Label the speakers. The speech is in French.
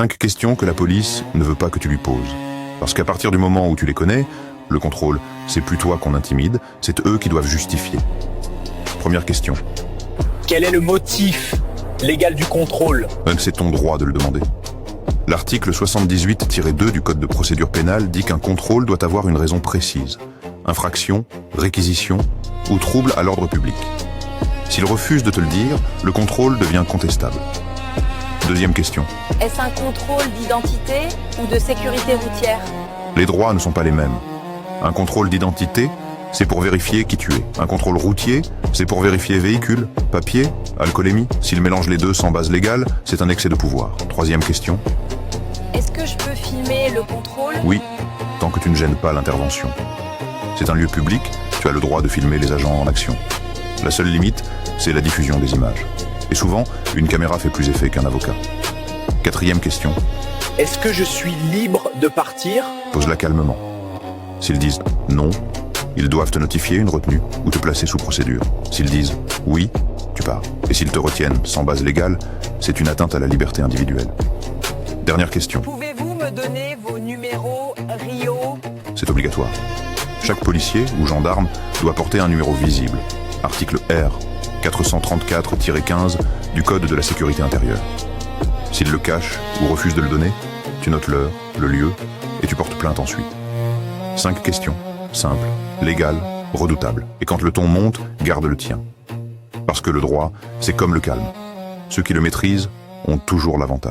Speaker 1: 5 questions que la police ne veut pas que tu lui poses. Parce qu'à partir du moment où tu les connais, le contrôle, c'est plus toi qu'on intimide, c'est eux qui doivent justifier. Première question.
Speaker 2: Quel est le motif légal du contrôle?
Speaker 1: C'est ton droit de le demander. L'article 78-2 du Code de procédure pénale dit qu'un contrôle doit avoir une raison précise. Infraction, réquisition ou trouble à l'ordre public. S'il refuse de te le dire, le contrôle devient contestable. Deuxième question.
Speaker 3: Est-ce un contrôle d'identité ou de sécurité routière?
Speaker 1: Les droits ne sont pas les mêmes. Un contrôle d'identité, c'est pour vérifier qui tu es. Un contrôle routier, c'est pour vérifier véhicule, papier, alcoolémie. S'il mélange les deux sans base légale, c'est un excès de pouvoir. Troisième question.
Speaker 3: Est-ce que je peux filmer le contrôle?
Speaker 1: Oui, tant que tu ne gênes pas l'intervention. C'est un lieu public, tu as le droit de filmer les agents en action. La seule limite, c'est la diffusion des images. Et souvent, une caméra fait plus effet qu'un avocat. Quatrième question.
Speaker 2: Est-ce que je suis libre de partir?
Speaker 1: Pose-la calmement. S'ils disent non, ils doivent te notifier une retenue ou te placer sous procédure. S'ils disent oui, tu pars. Et s'ils te retiennent sans base légale, c'est une atteinte à la liberté individuelle. Dernière question.
Speaker 3: Pouvez-vous me donner vos numéros Rio?
Speaker 1: C'est obligatoire. Chaque policier ou gendarme doit porter un numéro visible. Article R 434-15 du Code de la sécurité intérieure. S'il le cache ou refuse de le donner, tu notes l'heure, le lieu et tu portes plainte ensuite. 5 questions, simples, légales, redoutables. Et quand le ton monte, garde le tien. Parce que le droit, c'est comme le calme. Ceux qui le maîtrisent ont toujours l'avantage.